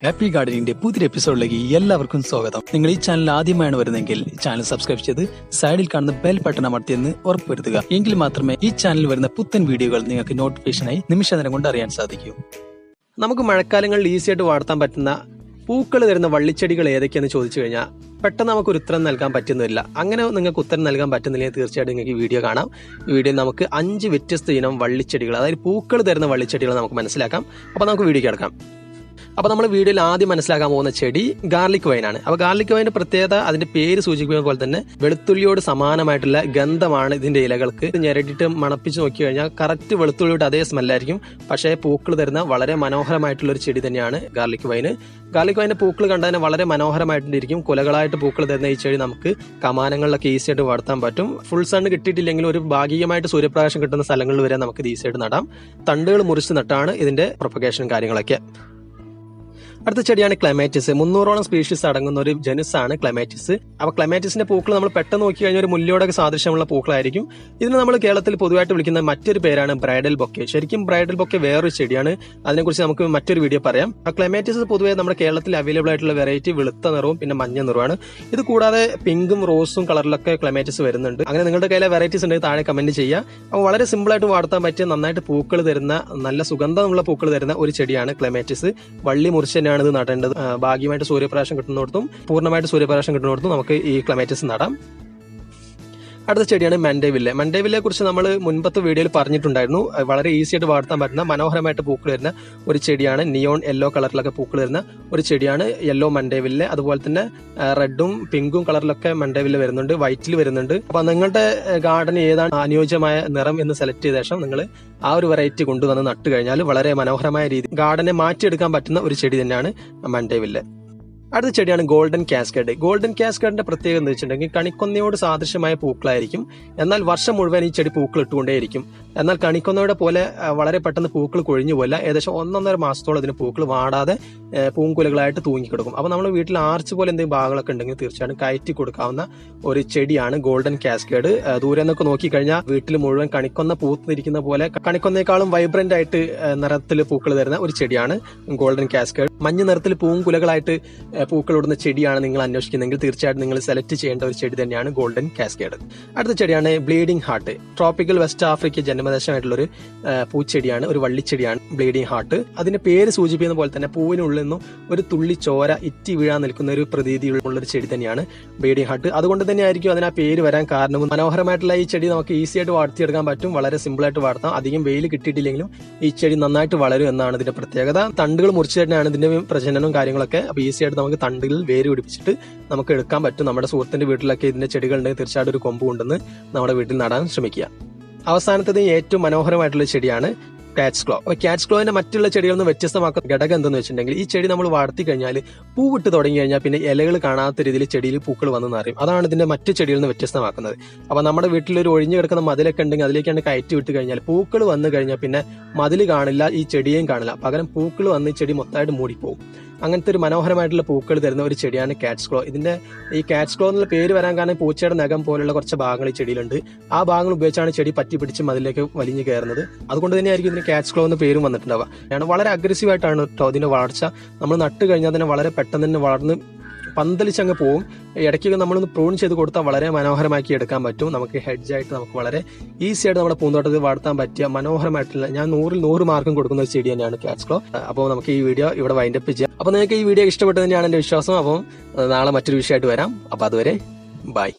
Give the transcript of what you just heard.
Happy ഗാർഡനിന്റെ പുതിയ എപ്പിസോഡിലേക്ക് എല്ലാവർക്കും സ്വാഗതം. നിങ്ങൾ ഈ ചാനൽ ആദ്യമായാണ് വരുന്നതെങ്കിൽ ചാനൽ സബ്സ്ക്രൈബ് ചെയ്ത് സൈഡിൽ കാണുന്ന ബെൽ ബട്ടൺ അമർത്തിയെന്ന് ഉറപ്പുവരുത്തുക. എങ്കിൽ മാത്രമേ ഈ ചാനലിൽ വരുന്ന പുത്തൻ വീഡിയോകൾ നിങ്ങൾക്ക് നോട്ടിഫിക്കേഷനായി നിമിഷനേരം കൊണ്ട് അറിയാൻ സാധിക്കൂ. നമുക്ക് മഴക്കാലങ്ങളിൽ ഈസിയായിട്ട് വളർത്താൻ പറ്റുന്ന പൂക്കൾ തരുന്ന വള്ളിച്ചെടികൾ ഏതൊക്കെയാണെന്ന് ചോദിച്ചു കഴിഞ്ഞാൽ പെട്ടെന്ന് നമുക്കൊരു ഉത്തരം നൽകാൻ പറ്റുന്നില്ല. അങ്ങനെ നിങ്ങൾക്ക് ഉത്തരം നൽകാൻ പറ്റുന്നില്ലെങ്കിൽ തീർച്ചയായിട്ടും നിങ്ങൾക്ക് ഈ വീഡിയോ കാണാം. ഈ വീഡിയോയിൽ നമുക്ക് 5 വ്യത്യസ്ത ഇനം വള്ളിച്ചെടികൾ, അതായത് പൂക്കൾ തരുന്ന വള്ളിച്ചെടികൾ നമുക്ക് മനസ്സിലാക്കാം. അപ്പോൾ നമുക്ക് വീഡിയോ കിടക്കാം. അപ്പോൾ നമ്മൾ വീഡിയോയിൽ ആദ്യം മനസ്സിലാക്കാൻ പോകുന്ന ചെടി ഗാർലിക് വൈനാണ്. അപ്പോൾ ഗാർലിക് വൈൻ്റെ പ്രത്യേകത അതിന്റെ പേര് സൂചിപ്പിക്കുന്ന പോലെ തന്നെ വെളുത്തുള്ളിയോട് സമാനമായിട്ടുള്ള ഗന്ധമാണ് ഇതിന്റെ ഇലകൾക്ക്. ഞെരടിയിട്ട് മണപ്പിച്ച് നോക്കി കഴിഞ്ഞാൽ കറക്റ്റ് വെളുത്തുള്ളിയുടെ അതേ സ്മെല്ലായിരിക്കും. പക്ഷേ പൂക്കൾ തരുന്ന വളരെ മനോഹരമായിട്ടുള്ള ഒരു ചെടി തന്നെയാണ് ഗാർലിക് വൈന്. ഗാർലിക് വൈൻ്റെ പൂക്കൾ കണ്ടതിന് വളരെ മനോഹരമായിട്ടിരിക്കും. കുലകളായിട്ട് പൂക്കൾ തരുന്ന ഈ ചെടി നമുക്ക് കമാനങ്ങളിലൊക്കെ ഈസിയായിട്ട് വളർത്താൻ പറ്റും. ഫുൾ സൺ കിട്ടിയിട്ടില്ലെങ്കിൽ ഒരു ഭാഗികമായിട്ട് സൂര്യപ്രകാശം കിട്ടുന്ന സ്ഥലങ്ങളിൽ വരെ നമുക്ക് ഇത് ഈസിയായിട്ട് നടാം. തണ്ടുകൾ മുറിച്ച് നട്ടാണ് ഇതിന്റെ പ്രൊപ്പഗേഷൻ കാര്യങ്ങളൊക്കെ. അടുത്ത ചെടിയാണ് ക്ലമാറ്റിസ്. 300ഓളം സ്പീഷീസ് അടങ്ങുന്ന ഒരു ജനുസാണ് ക്ലമാറ്റിസ്. അപ്പോൾ ക്ലമാറ്റിസിന്റെ പൂക്കൾ നമ്മൾ പെട്ടെന്ന് നോക്കി കഴിഞ്ഞാൽ ഒരു മുല്ലയോടൊക്കെ സാദൃശ്യമുള്ള പൂക്കളായിരിക്കും. ഇതിന് നമ്മൾ കേരളത്തിൽ പൊതുവായിട്ട് വിളിക്കുന്ന മറ്റൊരു പേരാണ് ബ്രൈഡൽ ബൊക്കെ. ശരിക്കും ബ്രൈഡൽ ബൊക്കെ വേറൊരു ചെടിയാണ്. അതിനെക്കുറിച്ച് നമുക്ക് മറ്റൊരു വീഡിയോ പറയാം. ക്ലമാറ്റിസ് പൊതുവെ നമ്മുടെ കേരളത്തിൽ അവൈലബിൾ ആയിട്ടുള്ള വെറൈറ്റി വെളുത്ത നിറവും പിന്നെ മഞ്ഞ നിറവുമാണ്. ഇത് കൂടാതെ പിങ്കും റോസും കളറിലൊക്കെ ക്ലമാറ്റിസ് വരുന്നുണ്ട്. അങ്ങനെ നിങ്ങളുടെ കയ്യിലെ വെറൈറ്റീസ് ഉണ്ടെങ്കിൽ താഴെ കമന്റ് ചെയ്യുക. അപ്പോൾ വളരെ സിമ്പിൾ ആയിട്ട് വളർത്താൻ പറ്റിയ നന്നായിട്ട് പൂക്കൾ തരുന്ന നല്ല സുഗന്ധമുള്ള പൂക്കൾ തരുന്ന ഒരു ചെടിയാണ് ക്ലമാറ്റിസ്. വള്ളി മുറിച്ച് ഇത് നടേണ്ടത്. ഭാഗ്യമായിട്ട് സൂര്യപ്രകാശം കിട്ടുന്നിടത്തും പൂർണ്ണമായിട്ട് സൂര്യപ്രകാശം കിട്ടുന്നിടത്തും നമുക്ക് ഈ ക്ലമാറ്റിസ് നടാം. അടുത്ത ചെടിയാണ് മൻഡേവില്ലെ. മൻഡേവില്ലെ കുറിച്ച് നമ്മൾ മുൻപത്തെ വീഡിയോയിൽ പറഞ്ഞിട്ടുണ്ടായിരുന്നു. വളരെ ഈസി ആയിട്ട് വളർത്താൻ പറ്റുന്ന മനോഹരമായിട്ട് പൂക്കൾ വരുന്ന ഒരു ചെടിയാണ്. നിയോൺ യെല്ലോ കളറിലൊക്കെ പൂക്കൾ വരുന്ന ഒരു ചെടിയാണ് യെല്ലോ മൻഡേവില്ലെ. അതുപോലെ തന്നെ റെഡും പിങ്കും കളറിലൊക്കെ മൻഡേവില്ലെ വരുന്നുണ്ട്, വൈറ്റിൽ വരുന്നുണ്ട്. അപ്പൊ നിങ്ങളുടെ ഗാർഡന് ഏതാണ് അനുയോജ്യമായ നിറം എന്ന് സെലക്ട് ചെയ്ത ശേഷം നിങ്ങൾ ആ ഒരു വെറൈറ്റി കൊണ്ടുവന്ന് നട്ട് കഴിഞ്ഞാൽ വളരെ മനോഹരമായ രീതി ഗാർഡനെ മാറ്റിയെടുക്കാൻ പറ്റുന്ന ഒരു ചെടി തന്നെയാണ് മൻഡേവില്ലെ. അടുത്ത ചെടിയാണ് ഗോൾഡൻ കാസ്കേഡ്. ഗോൾഡൻ കാസ്കേഡിന്റെ പ്രത്യേകത എന്ന് വെച്ചിട്ടുണ്ടെങ്കിൽ കണിക്കൊന്നയോട് സാദൃശ്യമായ പൂക്കളായിരിക്കും. എന്നാൽ വർഷം മുഴുവൻ ഈ ചെടി പൂക്കൾ ഇട്ടുകൊണ്ടേയിരിക്കും. എന്നാൽ കണിക്കൊന്നയുടെ പോലെ വളരെ പെട്ടെന്ന് പൂക്കൾ കൊഴിഞ്ഞു പോല ഏകദേശം 1.5 മാസത്തോളം ഇതിന് പൂക്കൾ വാടാതെ പൂങ്കുലകളായിട്ട് തൂങ്ങിക്കിടക്കും. അപ്പോൾ നമ്മൾ വീട്ടിൽ ആർച്ച് പോലെ എന്തെങ്കിലും ഭാഗങ്ങളൊക്കെ ഉണ്ടെങ്കിൽ തീർച്ചയായിട്ടും കയറ്റി കൊടുക്കാവുന്ന ഒരു ചെടിയാണ് ഗോൾഡൻ കാസ്കേഡ്. ദൂരെ നിന്നൊക്കെ നോക്കിക്കഴിഞ്ഞാൽ വീട്ടിൽ മുഴുവൻ കണിക്കൊന്ന പൂത്തിരിക്കുന്ന പോലെ കണിക്കൊന്നേക്കാളും വൈബ്രന്റ് ആയിട്ട് നിറത്തിൽ പൂക്കൾ തരുന്ന ഒരു ചെടിയാണ് ഗോൾഡൻ കാസ്കേഡ്. മഞ്ഞ നിറത്തിൽ പൂങ്കുലകളായിട്ട് പൂക്കളിടുന്ന ചെടിയാണ് നിങ്ങൾ അന്വേഷിക്കുന്നതെങ്കിൽ തീർച്ചയായിട്ടും നിങ്ങൾ സെലക്ട് ചെയ്യേണ്ട ഒരു ചെടി തന്നെയാണ് ഗോൾഡൻ കാസ്കേഡ്. അടുത്ത ചെടിയാണ് bleeding heart. Tropical West Africa ജന്മദേശമായിട്ടുള്ള ഒരു പൂച്ചെടിയാണ്, ഒരു വള്ളിച്ചെടിയാണ് ബ്ലീഡിംഗ് ഹാർട്ട്. അതിന്റെ പേര് സൂചിപ്പിക്കുന്ന പോലെ തന്നെ പൂവിനുള്ളിൽ നിന്നും ഒരു തുള്ളി ചോര ഇറ്റി വീഴാൻ നിൽക്കുന്ന ഒരു പ്രതീതിയുള്ള ഒരു ചെടി തന്നെയാണ് ബ്ലീഡിംഗ് ഹാർട്ട്. അതുകൊണ്ട് തന്നെ ആയിരിക്കും അതിന് ആ പേര് വരാൻ കാരണവും. മനോഹരമായിട്ടുള്ള ഈ ചെടി നമുക്ക് ഈസി ആയിട്ട് വളർത്തിയെടുക്കാൻ പറ്റും. വളരെ സിമ്പിൾ ആയിട്ട് വളർത്താം. അധികം വെയിൽ കിട്ടിയിട്ടില്ലെങ്കിലും ഈ ചെടി നന്നായിട്ട് വളരും എന്നാണ് ഇതിന്റെ പ്രത്യേകത. തണ്ടുകൾ മുറിച്ച് തന്നെയാണ് ഇതിന്റെ പ്രജനനവും കാര്യങ്ങളൊക്കെ. അപ്പൊ ഈസി ആയിട്ട് നമുക്ക് തണ്ടുകളിൽ വേര് പിടിപ്പിച്ചിട്ട് നമുക്ക് എടുക്കാൻ പറ്റും. നമ്മുടെ സുഹൃത്തിന്റെ വീട്ടിലൊക്കെ ഇതിന്റെ ചെടികൾ ഉണ്ടെങ്കിൽ തീർച്ചയായിട്ടും ഒരു കൊമ്പ് കൊണ്ടുവന്ന് നമ്മുടെ വീട്ടിൽ നടാൻ ശ്രമിക്കുക. അവസാനത്തത് ഏറ്റവും മനോഹരമായിട്ടുള്ള ചെടിയാണ് കാറ്റ്സ് ക്ലോ. അപ്പൊ കാറ്റ്സ് ക്ലോന്റെ മറ്റുള്ള ചെടികളിൽ നിന്ന് വ്യത്യസ്തമാക്കുന്ന ഘടകം എന്തെന്ന് വെച്ചിട്ടുണ്ടെങ്കിൽ ഈ ചെടി നമ്മൾ വളർത്തി കഴിഞ്ഞാൽ പൂവിട്ട് തുടങ്ങി കഴിഞ്ഞാൽ പിന്നെ ഇലകൾ കാണാത്ത രീതിയിൽ ചെടിയിൽ പൂക്കൾ വന്ന് നിറയും. അതാണ് ഇതിന്റെ മറ്റു ചെടികളിൽ നിന്ന് വ്യത്യസ്തമാക്കുന്നത്. അപ്പൊ നമ്മുടെ വീട്ടിൽ ഒരു ഒഴിഞ്ഞു കിടക്കുന്ന മതിലൊക്കെ ഉണ്ടെങ്കിൽ അതിലേക്കാണ് കയറ്റി വിട്ട് കഴിഞ്ഞാൽ പൂക്കൾ വന്നു കഴിഞ്ഞാൽ പിന്നെ മതിൽ കാണില്ല, ഈ ചെടിയേയും കാണില്ല. പകരം പൂക്കൾ വന്ന് ഈ ചെടി മൊത്തമായിട്ട് മൂടിപ്പോകും. അങ്ങനത്തെ ഒരു മനോഹരമായിട്ടുള്ള പൂക്കൾ തരുന്ന ഒരു ചെടിയാണ് കാറ്റ്സ് ക്ലോ. ഇതിന്റെ ഈ കാറ്റ്സ് ക്ലോ എന്നുള്ള പേര് വരാൻ കാരണം പൂച്ചയുടെ നഖം പോലുള്ള കുറച്ച് ഭാഗങ്ങൾ ഈ ചെടിയിലുണ്ട്. ആ ഭാഗങ്ങൾ ഉപയോഗിച്ചാണ് ചെടി പറ്റി പിടിച്ച് മതിലേക്ക് വലിഞ്ഞു കയറുന്നത്. അതുകൊണ്ട് തന്നെയായിരിക്കും ഇതിന് കാറ്റ്സ് ക്ലോ എന്ന് പേരും വന്നിട്ടുണ്ടാവുക. വളരെ അഗ്രസീവ് ആയിട്ടാണ് ഇതിന്റെ വളർച്ച. നമ്മൾ നട്ട് കഴിഞ്ഞാൽ തന്നെ വളരെ പെട്ടെന്ന് തന്നെ വളർന്ന് പന്തലിച്ചങ്ങ് പോവും. ഇടയ്ക്കൊക്കെ നമ്മളൊന്ന് പ്രൂൺ ചെയ്ത് കൊടുത്താൽ വളരെ മനോഹരമാക്കി എടുക്കാൻ പറ്റും. നമുക്ക് ഹെഡ്ജായിട്ട് നമുക്ക് വളരെ ഈസി ആയിട്ട് നമ്മുടെ പൂന്തോട്ടത്തിൽ വളർത്താൻ പറ്റിയ മനോഹരമായിട്ടുള്ള, ഞാൻ 100 മാർക്കും കൊടുക്കുന്ന ഒരു ചെടി തന്നെയാണ് കാറ്റ്സ് ക്ലോ. അപ്പോൾ നമുക്ക് ഈ വീഡിയോ ഇവിടെ വൈൻഡപ്പ് ചെയ്യാം. അപ്പോൾ നിങ്ങൾക്ക് ഈ വീഡിയോ ഇഷ്ടപ്പെട്ടു തന്നെയാണ് എന്റെ വിശ്വാസം. അപ്പോൾ നാളെ മറ്റൊരു വിഷയമായിട്ട് വരാം. അപ്പോൾ അതുവരെ ബൈ.